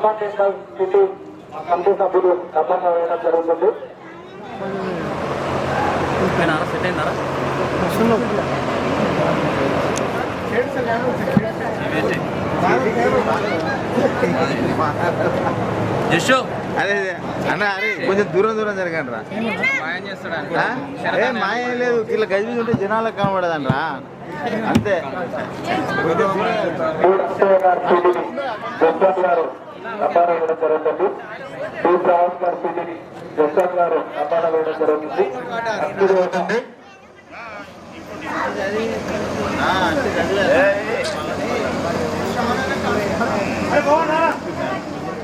Urban temple city committee సభ్యులు డబ్బాగా వేయడం జరుగుతుంది. అదే అన్న అరే కొంచెం దూరం జరగండి రా. మాయ ఏం లేదు, ఇలా గజిబిజి ఉంటే జనాలకు కనబడదండ్రా అంతే. గారు డబ్బాగా వేయడం జరుగుతుంది. శ్రావణ్ గారు సిటీని జస్వాన్ గారు డబ్బాగా వేయడం జరుగుతుంది.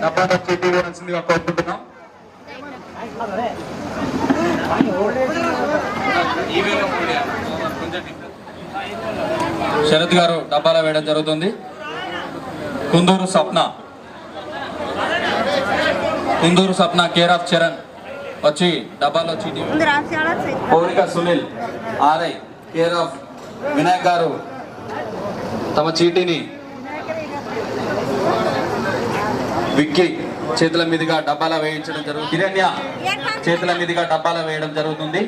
డబ్బాగా సిటీ వేయాల్సిందిగా కోరుకుంటున్నాం. శరత్ గారు డబ్బాలో వేయడం జరుగుతుంది. కుందూరు సప్న కేర్ ఆఫ్ చరణ్ వచ్చి డబ్బాలో చీటీ. పౌరిక Sunil RI care of Vinayak గారు తమ చీటీని విక్కీ చేతుల మీదుగా డబ్బాలో వేయించడం జరుగుతుంది. హిరణ్య చేతుల మీదుగా డబ్బాలో వేయడం జరుగుతుంది.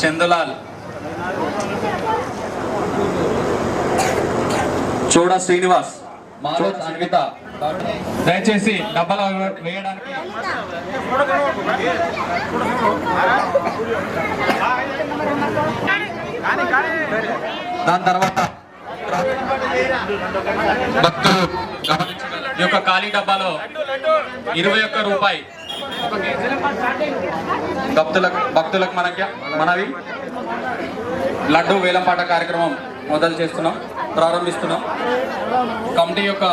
చందులాల్, చోడ శ్రీనివాస్, మాలోజ్ అన్విత దయచేసి డబ్బాలో వేయడానికి. దాని తర్వాత భక్తులు ఈ యొక్క ఖాళీ డబ్బాలో 21 రూపాయి భక్తులకు మనవి లడ్డు వేలంపాట కార్యక్రమం ప్రారంభిస్తున్నాం. కమిటీ యొక్క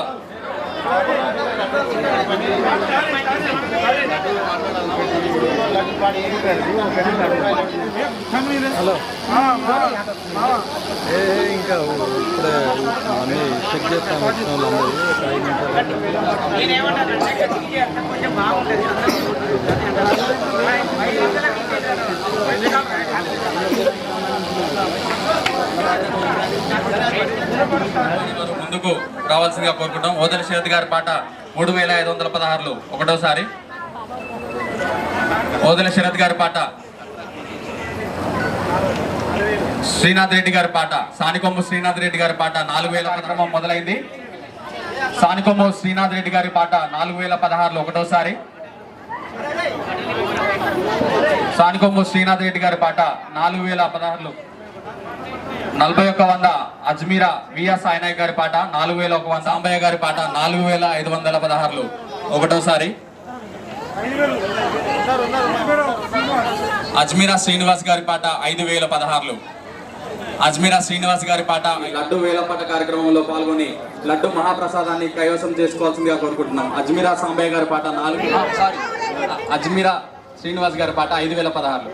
ఇంకా ఇప్పుడే అన్ని చెక్ చేస్తాం వచ్చిన ముందుకు రావాల్సిందిగా కోరుకుంటాం. ఓదెల శరత్ గారి పాట 3516 ఒకటోసారి. ఓదెల శరత్ గారి పాట, శ్రీనాథ్ రెడ్డి గారి పాట, సానికొమ్ము శ్రీనాథ్ రెడ్డి గారి పాట 4000 కార్యక్రమం మొదలైంది. సానికొమ్ము శ్రీనాథ్ రెడ్డి గారి పాట 4016 ఒకటోసారి. సానికొమ్ము శ్రీనాథ్ రెడ్డి గారి పాట 4016 4100. అజ్మీరా విఎస్ సాయినాయక్ గారి పాట 4100. సాంబయ్య గారి పాట 4516 ఒకటోసారి. అజ్మీరా శ్రీనివాస్ గారి పాట 5016. అజ్మీరా శ్రీనివాస్ గారి పాట లడ్డు వేలంపాట కార్యక్రమంలో పాల్గొని లడ్డు మహాప్రసాదాన్ని కైవసం చేసుకోవాల్సిందిగా కోరుకుంటున్నాం. అజ్మీరా సాంబయ్య గారి పాట అజ్మీరా శ్రీనివాస్ గారి పాట 5016.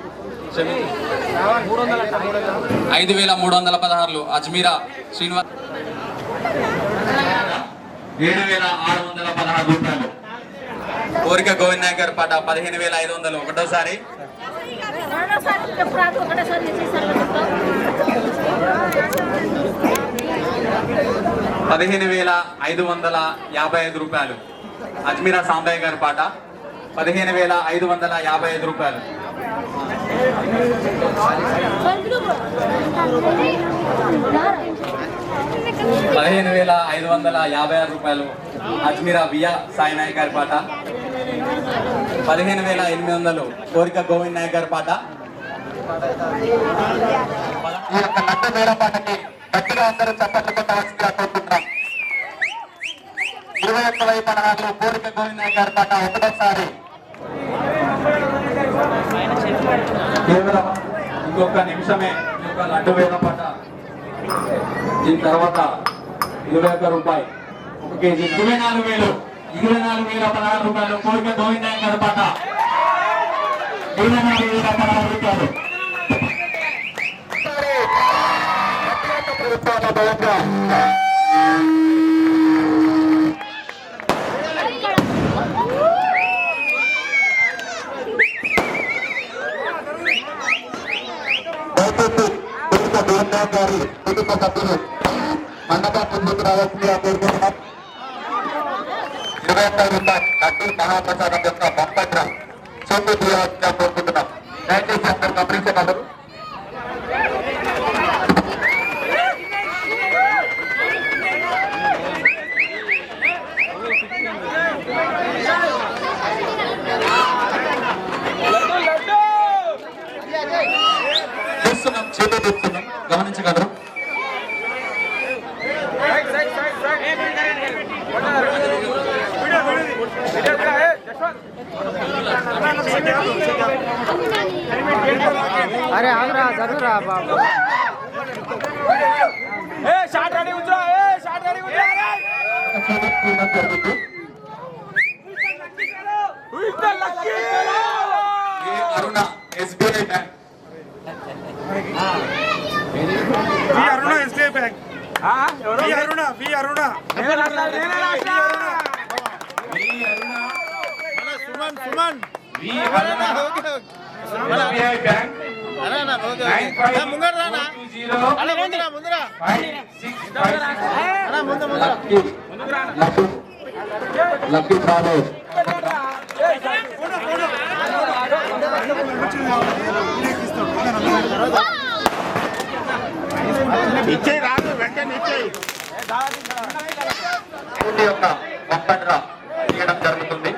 5316 అజ్మీరా శ్రీనివాస్ 7616 రూపాయలు. కోరిక గోవింద్ నాయక్ గారి పాట 15500 ఒకటోసారి. 15555 రూపాయలు. అజ్మీరా సాంబయ్య గారి పాట 15555 రూపాయలు. 15556 రూపాయలు. అజ్మీరా వియా సాయి నాయక్ గారి పాట 15800. కోరిక గోవింద్ నాయక్ గారి పాట. ఈ యొక్క లడ్డు వేలంపాటకి గట్టిగా అందరూ చప్పట్లు కొట్టవలసిందిగా కోరుకుంటున్నాం. 2116 కోరిక గోవింద్ నాయక్ గారి పాట ఒకటోసారి. కేవలం ఇంకొక నిమిషమే ఈ యొక్క లడ్డు వేలంపాట. దీని తర్వాత 21 రూపాయి 1 కేజీ 24016 రూపాయలు. కోరిక గోవింద్ నాయక్ గారి పాట 24016 రూపాయలు. మండపం ముందుకు రావాల్సిందిగా కోరుకుంటున్నాం. 25 రూపాయలు లడ్డు మహాప్రసాదం యొక్క బొప్పట్ల చేతులు తీయవలసిందిగా కోరుకుంటున్నాం. దయచేసి అందరూ గమనించగలరు. చేతులు తీస్తున్నాం, గమనించగలరు. अरे आगरा जरूर बाबू షాట్ రెడీ ఉంచురా షాట్ రెడీ ఉంచురా అరుణ ఎస్బీఐ బ్యాంక్ అరుణ ఎస్బీఐ బ్యాంక్ అరుణ सुमन सुमन ఎస్బీఐ బ్యాంక్ ముందర లక్కీ బాబు ఇచ్చే రాదు వెంటనే ఇచ్చేయి యొక్క బొప్పట్ల తీయడం జరుగుతుంది.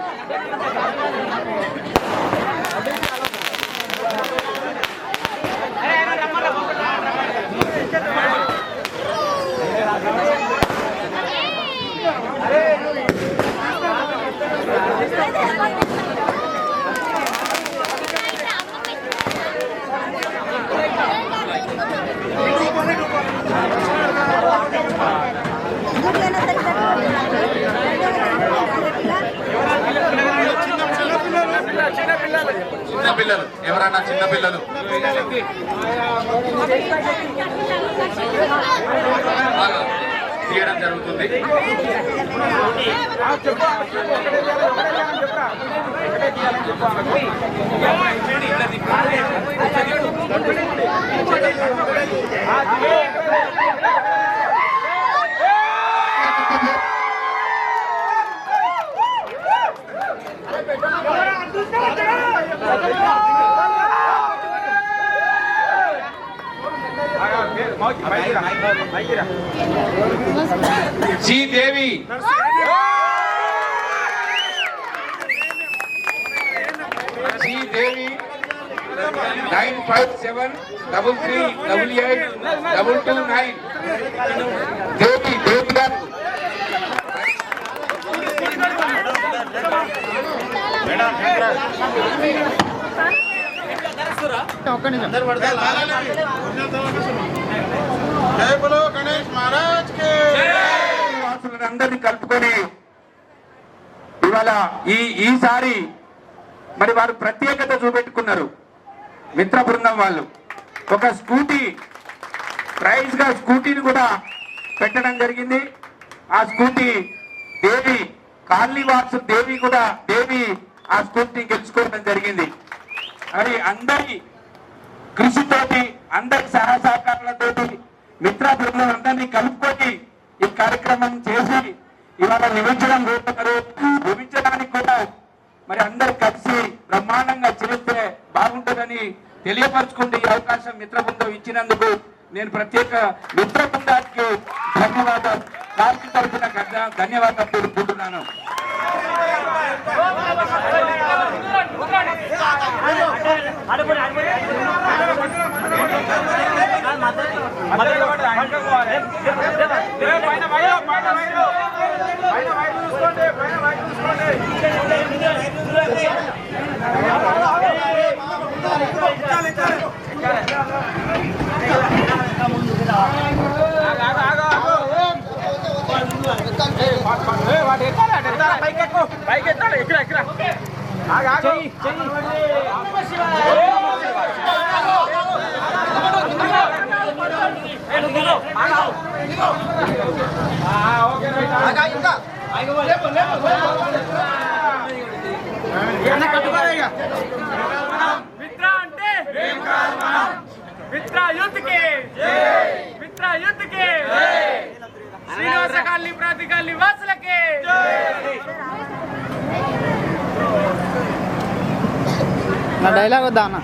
చిన్నపిల్లలు ఎవరన్నా చిన్నపిల్లలు తీయడం జరుగుతుంది. జీ దేవి జీ దేవి 9573388829 దేవి దేవి గారు ఒక్క నిమిషం జై బోలో గణేష్ మహారాజ్ కి అందరినీ కలుపుకొని ఇవాళ ఈసారి మరి వారు ప్రత్యేకత చూపెట్టుకున్నారు. మిత్ర బృందం వాళ్ళు ఒక స్కూటీ ప్రైజ్ గా స్కూటీని కూడా పెట్టడం జరిగింది. ఆ స్కూటీ దేవి కాలనీ వాసు దేవి కూడా దేవి ఆ స్కూటీని గెలుచుకోవడం జరిగింది. మరి అందరి కృషితోటి అందరి సహకారాలతోటి మిత్ర బృందం అందరినీ కలుపుకొని ఈ కార్యక్రమం చేసి ఇవాళ నివించడానికి కూడా మరి అందరు కలిసి బ్రహ్మాండంగా చేస్తే బాగుంటుందని తెలియపరచుకుంటే ఈ అవకాశం మిత్ర బృందం ఇచ్చినందుకు నేను ప్రత్యేక మిత్ర బృందానికి ధన్యవాదాలు పార్టీ తరఫున ధన్యవాదాలు తెలుపుకుంటున్నాను. मित्रा युद्ध के శ్రీనివాస కాలనీ ప్రాంతీయ కాలనీ వాసులకి నా డైలాగ్ వద్దా అన్న